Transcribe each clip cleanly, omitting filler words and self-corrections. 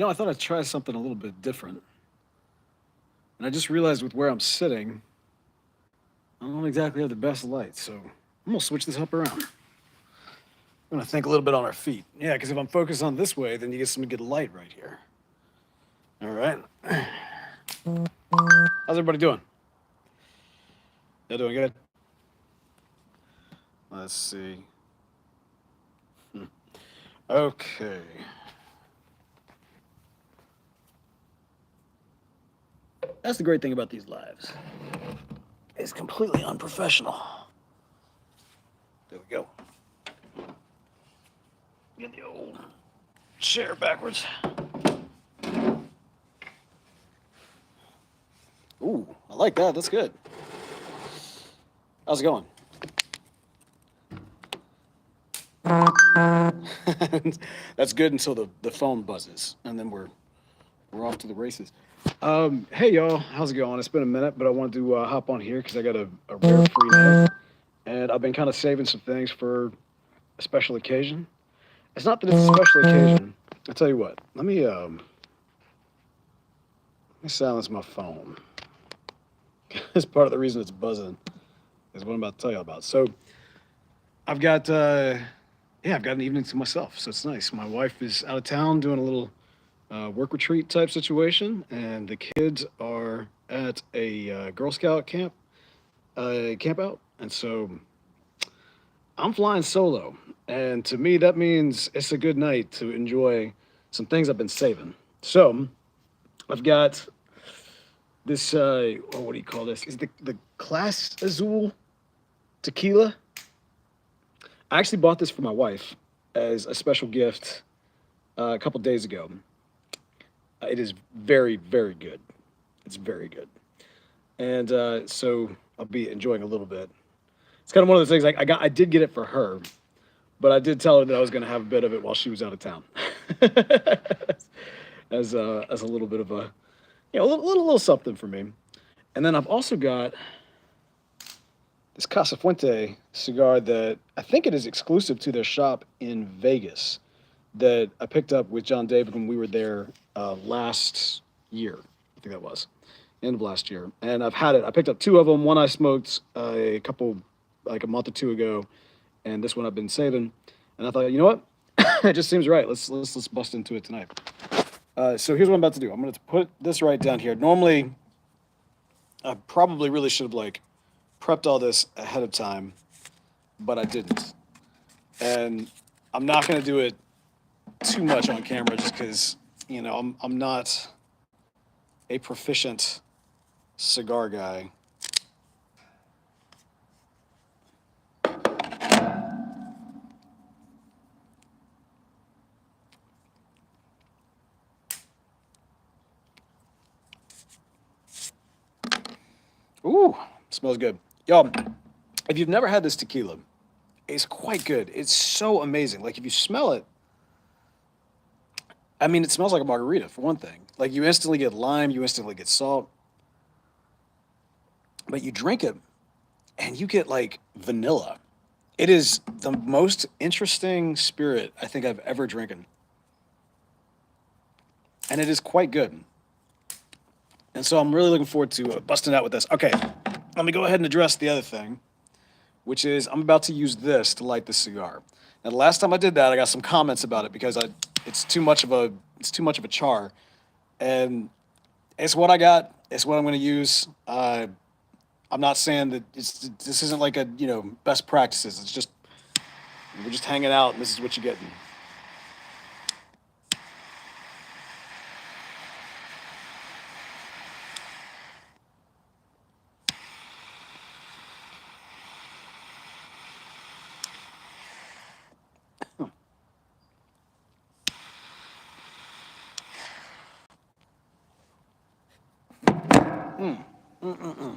I thought I'd try something a little bit different. And I just realized with where I'm sitting, I don't exactly have the best light. So I'm going to switch this up around. I'm going to think a little bit on our feet. Yeah, because if I'm focused on this way, then you get some good light right here. All right. How's everybody doing? Y'all doing good? Let's see. Okay. That's the great thing about these lives. It's completely unprofessional. There we go. Get the old chair backwards. Ooh, I like that. That's good. How's it going? That's good until the phone buzzes, and then we're off to the races. Hey y'all, how's it going? It's been a minute, but I wanted to hop on here because I got a rare free night, and I've been kind of saving some things for a special occasion. It's not that it's a special occasion. I'll tell you what. Let me silence my phone. That's part of the reason it's buzzing. Is what I'm about to tell you about. So I've got I've got an evening to myself, so it's nice. My wife is out of town doing a little work retreat type situation, and the kids are at a Girl Scout camp out, and so I'm flying solo, and to me that means it's a good night to enjoy some things I've been saving. So I've got this. What do you call this? Is the Clase Azul tequila? I actually bought this for my wife as a special gift a couple days ago. It is very, very good. It's very good. And so I'll be enjoying a little bit. It's kind of one of those things like I did get it for her, but I did tell her that I was going to have a bit of it while she was out of town, as a little bit of a little something for me. And then I've also got this Casa Fuente cigar that I think it is exclusive to their shop in Vegas that I picked up with John David when we were there last year. I think that was end of last year. And I've had it. I picked up two of them. One I smoked like a month or two ago, and this one I've been saving. And I thought, you know what? It just seems right. Let's bust into it tonight. So here's what I'm about to do. I'm going to put this right down here. Normally, I probably really should have like prepped all this ahead of time, but I didn't. And I'm not going to do it too much on camera just because, I'm not a proficient cigar guy. Ooh, smells good. Y'all, if you've never had this tequila, it's quite good. It's so amazing. Like if you smell it, I mean, it smells like a margarita for one thing. Like you instantly get lime, you instantly get salt, but you drink it and you get like vanilla. It is the most interesting spirit I think I've ever drinking. And it is quite good. And so I'm really looking forward to busting out with this. Okay, let me go ahead and address the other thing, which is I'm about to use this to light the cigar. Now, the last time I did that, I got some comments about it because it's too much of a char, and it's what I got. It's what I'm going to use. I'm not saying that this isn't like a best practices. It's just we're just hanging out, and this is what you're getting. Mm. Mm-mm-mm.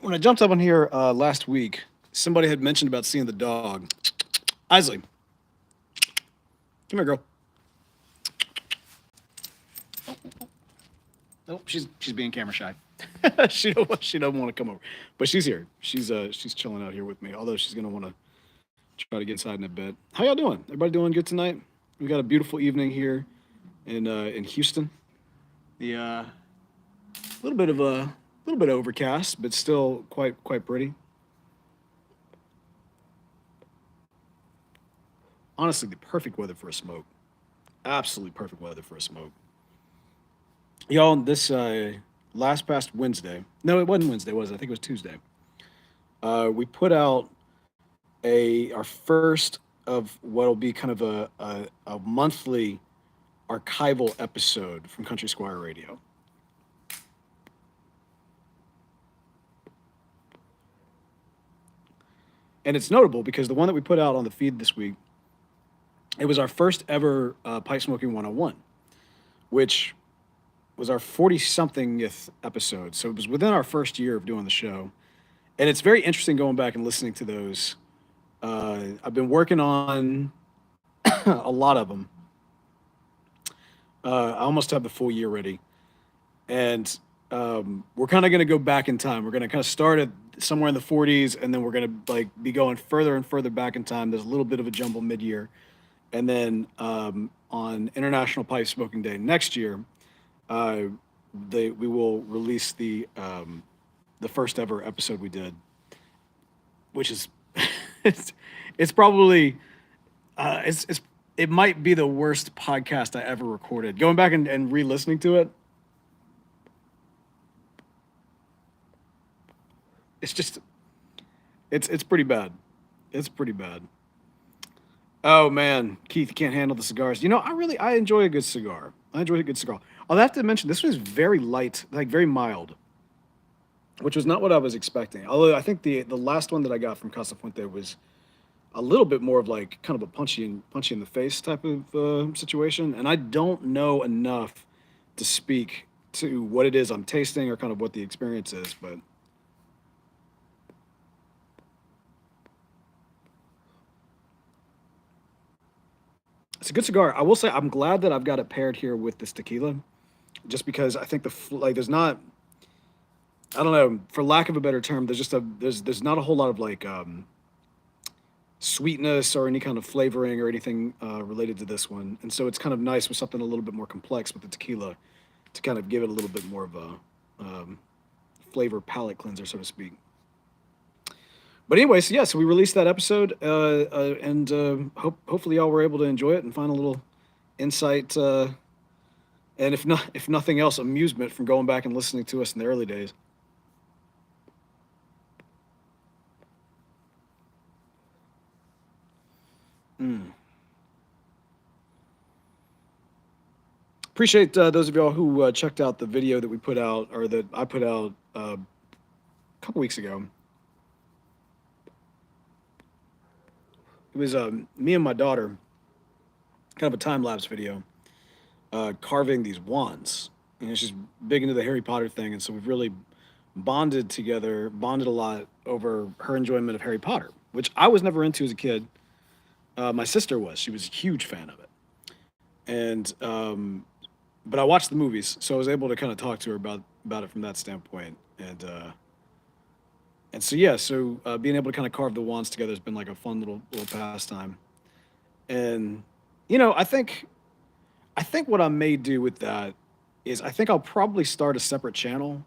When I jumped up on here last week, somebody had mentioned about seeing the dog. Isley, come here, girl. Nope, she's being camera shy. She don't want to come over, but she's here. She's chilling out here with me. Although she's gonna want to try to get inside in a bit. How y'all doing? Everybody doing good tonight? We got a beautiful evening here in Houston. The little bit overcast, but still quite pretty. Honestly, the perfect weather for a smoke. Absolutely perfect weather for a smoke. Y'all, this last past Wednesday. No, it wasn't Wednesday, was it? I think it was Tuesday. We put out a our first of what'll be kind of a monthly archival episode from Country Squire Radio. And it's notable because the one that we put out on the feed this week, it was our first ever Pipe Smoking 101, which was our 40 somethingth episode. So it was within our first year of doing the show. And it's very interesting going back and listening to those. I've been working on a lot of them. I almost have the full year ready. And we're kind of going to go back in time. We're going to kind of start at somewhere in the 40s, and then we're going to like be going further and further back in time. There's a little bit of a jumble mid-year. And then on International Pipe Smoking Day next year, we will release the first ever episode we did, which is it's probably it might be the worst podcast I ever recorded. Going back and re-listening to it, it's just it's pretty bad. It's pretty bad. Oh man, Keith can't handle the cigars. You know, I enjoy a good cigar. I enjoy a good cigar. I'll have to mention this was very light, like very mild, which was not what I was expecting. Although I think the last one that I got from Casa Fuente was a little bit more of like kind of a punchy in the face type of situation. And I don't know enough to speak to what it is I'm tasting or kind of what the experience is, but it's a good cigar. I will say I'm glad that I've got it paired here with this tequila, just because I think like there's not, I don't know, for lack of a better term, there's not a whole lot of like sweetness or any kind of flavoring or anything related to this one, and so it's kind of nice with something a little bit more complex with the tequila to kind of give it a little bit more of a flavor palate cleanser, so to speak. But anyway, so yeah, so we released that episode, and hopefully y'all were able to enjoy it and find a little insight, and if nothing else, amusement from going back and listening to us in the early days. Mm. Appreciate those of y'all who checked out the video that we put out, or that I put out a couple weeks ago. It was me and my daughter, kind of a time lapse video, carving these wands. You know, she's big into the Harry Potter thing, and so we've really bonded together, bonded a lot over her enjoyment of Harry Potter, which I was never into as a kid. My sister was; she was a huge fan of it, and but I watched the movies, so I was able to kind of talk to her about it from that standpoint, and so yeah, so being able to kind of carve the wands together has been like a fun little pastime. And you know, I think what I may do with that is I think I'll probably start a separate channel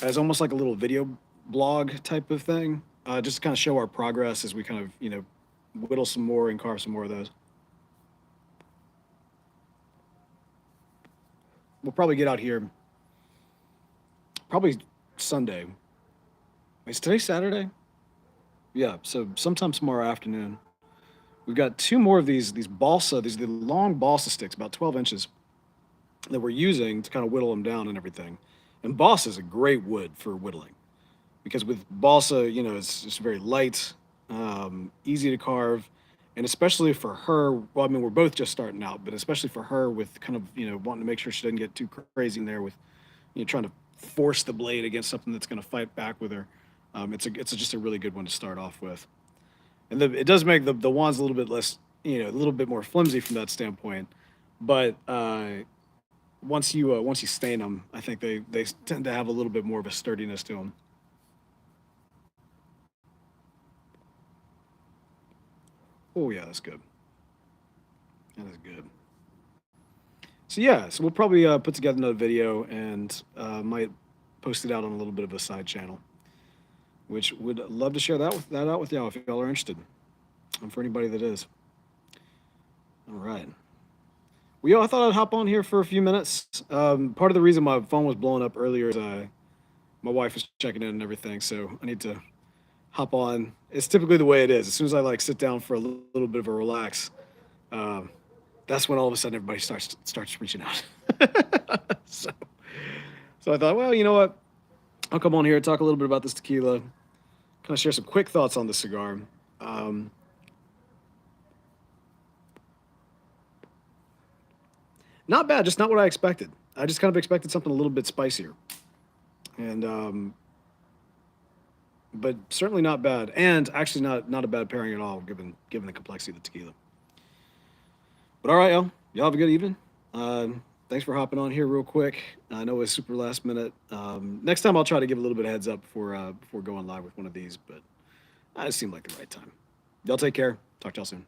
as almost like a little video blog type of thing, just to kind of show our progress as we kind of whittle some more and carve some more of those. We'll probably get out here probably Sunday. Is today Saturday? Yeah, so sometime tomorrow afternoon. We've got two more of these balsa, these the long balsa sticks, about 12 inches, that we're using to kind of whittle them down and everything. And balsa is a great wood for whittling because with balsa, it's very light, easy to carve, and especially for her. Well, I mean, we're both just starting out, but especially for her, with kind of wanting to make sure she doesn't get too crazy in there with trying to force the blade against something that's going to fight back with her. It's just a really good one to start off with, and it does make the wands a little bit less, a little bit more flimsy from that standpoint. But once you stain them, I think they tend to have a little bit more of a sturdiness to them. Oh yeah, that's good. That is good. So yeah, so we'll probably put together another video and might post it out on a little bit of a side channel, which would love to share that out with y'all if y'all are interested, and for anybody that is. All right. Well, yo, I thought I'd hop on here for a few minutes. Part of the reason my phone was blowing up earlier is my wife was checking in and everything, so I need to hop on. It's typically the way it is. As soon as I like sit down for a little bit of a relax, um, that's when all of a sudden everybody starts reaching out. so, so I thought, well, you know what? I'll come on here and talk a little bit about this tequila, kind of share some quick thoughts on the cigar. Um, Not bad, just not what I expected. I just kind of expected something a little bit spicier, and but certainly not bad, and actually not a bad pairing at all, given the complexity of the tequila. But all right, y'all have a good evening. Thanks for hopping on here real quick. I know it's super last minute. Next time I'll try to give a little bit of heads up before going live with one of these, but it seemed like the right time. Y'all take care. Talk to y'all soon.